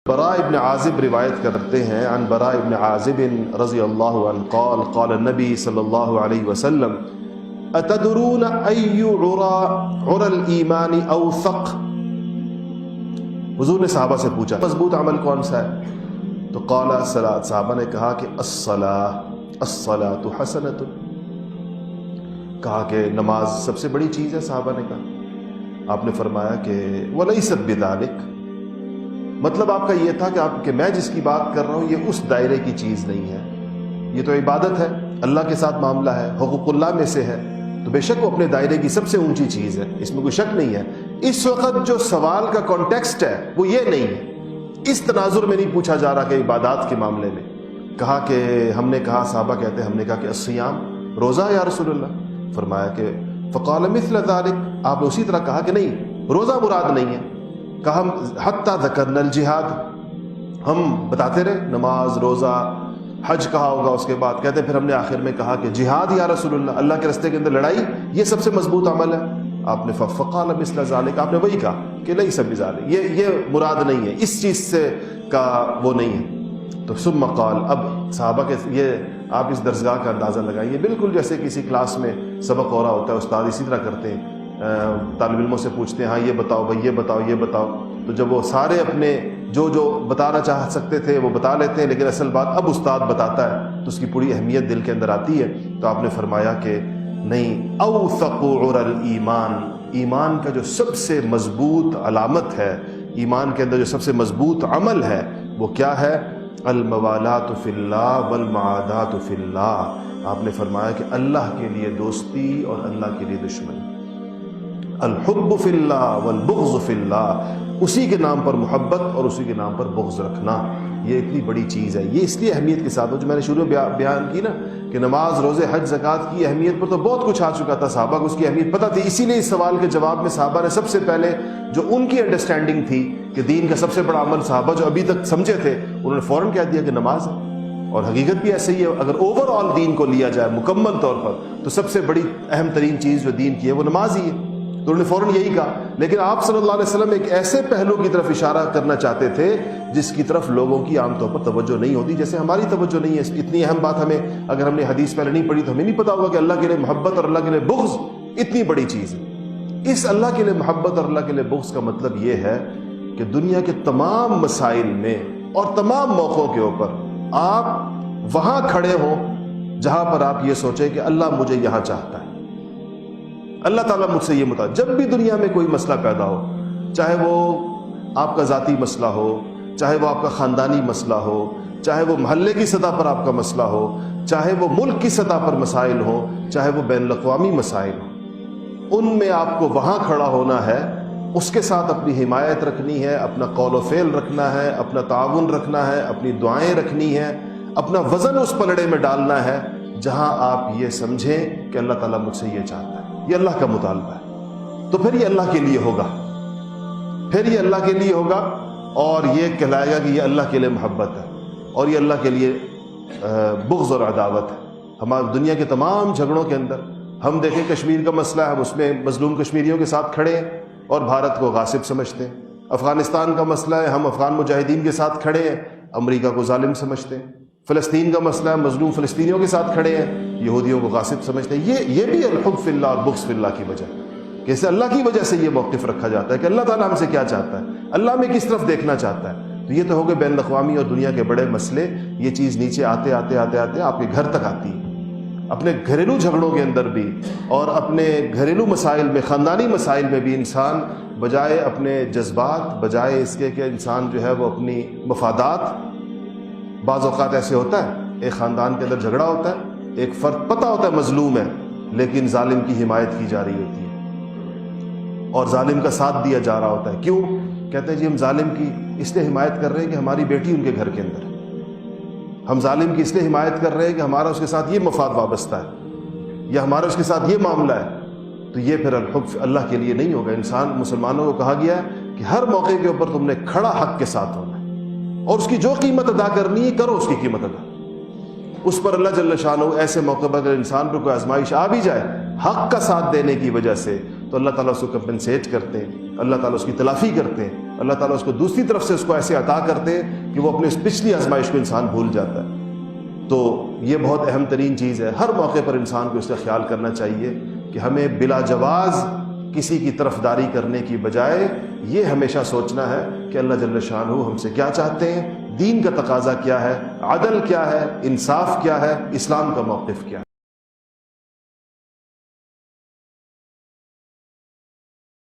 براء ابن عازب روایت کرتے ہیں عن براء ابن عازب رضی اللہ عنہ قال قال النبی صلی اللہ علیہ وسلم اتدرون ای عرى الایمان اوثق. حضور نے صحابہ سے پوچھا مضبوط عمل کون سا ہے؟ تو قال الصلاۃ، صحابہ نے کہا کہ الصلاۃ حسنۃ، کہا کہ نماز سب سے بڑی چیز ہے. صحابہ نے کہا، آپ نے فرمایا کہ ولیست بذلک، مطلب آپ کا یہ تھا کہ میں جس کی بات کر رہا ہوں یہ اس دائرے کی چیز نہیں ہے، یہ تو عبادت ہے، اللہ کے ساتھ معاملہ ہے، حقوق اللہ میں سے ہے، تو بے شک وہ اپنے دائرے کی سب سے اونچی چیز ہے، اس میں کوئی شک نہیں ہے. اس وقت جو سوال کا کانٹیکسٹ ہے وہ یہ نہیں ہے، اس تناظر میں نہیں پوچھا جا رہا کہ عبادات کے معاملے میں. کہا کہ ہم نے کہا، صحابہ کہتے ہیں ہم نے کہا کہ الصیام، روزہ یا رسول اللہ؟ فرمایا کہ فقال مثل ذلك، آپ نے اسی طرح کہا کہ نہیں، روزہ مراد نہیں ہے. کہا حتی ذکرنا الجہاد، ہم بتاتے رہے نماز، روزہ، حج کہا ہوگا اس کے بعد. کہتے پھر ہم نے آخر میں کہا کہ جہاد یا رسول اللہ، اللہ کے راستے کے اندر لڑائی، یہ سب سے مضبوط عمل ہے. آپ نے فقال مثل ذلك، آپ نے وہی کہا کہ لیس بذلک، یہ مراد نہیں ہے، اس چیز سے کا وہ نہیں ہے. تو ثم قال، اب صحابہ کے یہ آپ اس درسگاہ کا اندازہ لگائیے، بالکل جیسے کسی کلاس میں سبق ہو رہا ہوتا ہے، استاد اسی طرح کرتے ہیں، طالب علموں سے پوچھتے ہیں ہاں یہ بتاؤ بھائی، یہ بتاؤ یہ بتاؤ، تو جب وہ سارے اپنے جو بتانا چاہ سکتے تھے وہ بتا لیتے ہیں، لیکن اصل بات اب استاد بتاتا ہے تو اس کی پوری اہمیت دل کے اندر آتی ہے. تو آپ نے فرمایا کہ نہیں، اوثق عرى الایمان، ایمان کا جو سب سے مضبوط علامت ہے، ایمان کے اندر جو سب سے مضبوط عمل ہے وہ کیا ہے؟ الموالات فی اللہ والمعادات فی اللہ. آپ نے فرمایا کہ اللہ کے لیے دوستی اور اللہ کے لیے دشمنی، الحب فی اللہ والبغض فی اللہ، اسی کے نام پر محبت اور اسی کے نام پر بغض رکھنا، یہ اتنی بڑی چیز ہے. یہ اس لیے اہمیت کے ساتھ جو میں نے شروع میں بیان کی نا کہ نماز، روزے، حج، زکوٰۃ کی اہمیت پر تو بہت کچھ آ چکا تھا، صحابہ کو اس کی اہمیت پتہ تھی. اسی لیے اس سوال کے جواب میں صحابہ نے سب سے پہلے جو ان کی انڈرسٹینڈنگ تھی کہ دین کا سب سے بڑا عمل، صحابہ جو ابھی تک سمجھے تھے انہوں نے فوراً کہہ دیا کہ نماز ہے. اور حقیقت بھی ایسے ہی ہے، اگر اوور آل دین کو لیا جائے مکمل طور پر تو سب سے بڑی اہم ترین چیز جو دین کی ہے وہ نماز ہی ہے. تو انہوں نے فوراً یہی کہا. لیکن آپ صلی اللہ علیہ وسلم ایک ایسے پہلو کی طرف اشارہ کرنا چاہتے تھے جس کی طرف لوگوں کی عام طور پر توجہ نہیں ہوتی، جیسے ہماری توجہ نہیں ہے. اتنی اہم بات ہمیں، اگر ہم نے حدیث پہلے نہیں پڑھی تو ہمیں نہیں پتا ہوگا کہ اللہ کے لیے محبت اور اللہ کے لیے بغض اتنی بڑی چیز ہے. اس اللہ کے لیے محبت اور اللہ کے لیے بغض کا مطلب یہ ہے کہ دنیا کے تمام مسائل میں اور تمام موقعوں کے اوپر آپ وہاں کھڑے ہوں جہاں پر آپ یہ سوچیں کہ اللہ مجھے یہاں چاہتا ہے، اللہ تعالیٰ مجھ سے یہ مطالب. جب بھی دنیا میں کوئی مسئلہ پیدا ہو، چاہے وہ آپ کا ذاتی مسئلہ ہو، چاہے وہ آپ کا خاندانی مسئلہ ہو، چاہے وہ محلے کی سطح پر آپ کا مسئلہ ہو، چاہے وہ ملک کی سطح پر مسائل ہو، چاہے وہ بین الاقوامی مسائل ہوں، ان میں آپ کو وہاں کھڑا ہونا ہے، اس کے ساتھ اپنی حمایت رکھنی ہے، اپنا قول و فعل رکھنا ہے، اپنا تعاون رکھنا ہے، اپنی دعائیں رکھنی ہے، اپنا وزن اس پلڑے میں ڈالنا ہے جہاں آپ یہ سمجھیں کہ اللہ تعالیٰ مجھ سے یہ چاہتا ہے، یہ اللہ کا مطالبہ ہے. تو پھر یہ اللہ کے لیے ہوگا، پھر یہ اللہ کے لیے ہوگا، اور یہ کہلائے گا کہ یہ اللہ کے لیے محبت ہے اور یہ اللہ کے لیے بغض اور عداوت ہے. ہمارے دنیا کے تمام جھگڑوں کے اندر ہم دیکھیں کشمیر کا مسئلہ ہے، ہم اس میں مظلوم کشمیریوں کے ساتھ کھڑے ہیں اور بھارت کو غاصب سمجھتے ہیں. افغانستان کا مسئلہ ہے، ہم افغان مجاہدین کے ساتھ کھڑے ہیں، امریکہ کو ظالم سمجھتے ہیں. فلسطین کا مسئلہ ہے، مظلوم فلسطینیوں کے ساتھ کھڑے ہیں، یہودیوں کو غاصب سمجھتے ہیں. یہ بھی الحب فی اللہ اور بغض فی اللہ کی وجہ ہے کہ اسے اللہ کی وجہ سے یہ موقف رکھا جاتا ہے کہ اللہ تعالیٰ ہم سے کیا چاہتا ہے، اللہ میں کس طرف دیکھنا چاہتا ہے. تو یہ تو ہو گئے بین الاقوامی اور دنیا کے بڑے مسئلے. یہ چیز نیچے آتے آتے آتے آتے آپ کے گھر تک آتی ہے. اپنے گھریلو جھگڑوں کے اندر بھی اور اپنے گھریلو مسائل میں، خاندانی مسائل میں بھی انسان بجائے اپنے جذبات، بجائے اس کے کہ انسان جو ہے وہ اپنی مفادات، بعض اوقات ایسے ہوتا ہے ایک خاندان کے اندر جھگڑا ہوتا ہے، ایک فرد پتہ ہوتا ہے مظلوم ہے لیکن ظالم کی حمایت کی جا رہی ہوتی ہے اور ظالم کا ساتھ دیا جا رہا ہوتا ہے. کیوں؟ کہتے ہیں جی ہم ظالم کی اس لیے حمایت کر رہے ہیں کہ ہماری بیٹی ان کے گھر کے اندر ہے، ہم ظالم کی اس لیے حمایت کر رہے ہیں کہ ہمارا اس کے ساتھ یہ مفاد وابستہ ہے یا ہمارا اس کے ساتھ یہ معاملہ ہے. تو یہ پھر الحب اللہ کے لیے نہیں ہوگا. انسان، مسلمانوں کو کہا گیا ہے کہ ہر موقع کے اوپر تم نے کھڑا حق کے ساتھ ہونا ہے اور اس کی جو قیمت ادا کرنی ہے کرو، اس کی قیمت ادا. اس پر اللہ جل شانہ ایسے موقع پر اگر انسان پر کوئی آزمائش آ بھی جائے حق کا ساتھ دینے کی وجہ سے تو اللہ تعالیٰ اس کو کمپنسیٹ کرتے ہیں، اللہ تعالیٰ اس کی تلافی کرتے ہیں. اللہ تعالیٰ اس کو دوسری طرف سے اس کو ایسے عطا کرتے ہیں کہ وہ اپنے اس پچھلی آزمائش کو انسان بھول جاتا ہے۔ تو یہ بہت اہم ترین چیز ہے، ہر موقع پر انسان کو اس کا خیال کرنا چاہیے کہ ہمیں بلا جواز کسی کی طرفداری کرنے کی بجائے یہ ہمیشہ سوچنا ہے کہ اللہ جل شانہ ہم سے کیا چاہتے ہیں، دین کا تقاضا کیا ہے، عدل کیا ہے، انصاف کیا ہے، اسلام کا موقف کیا ہے۔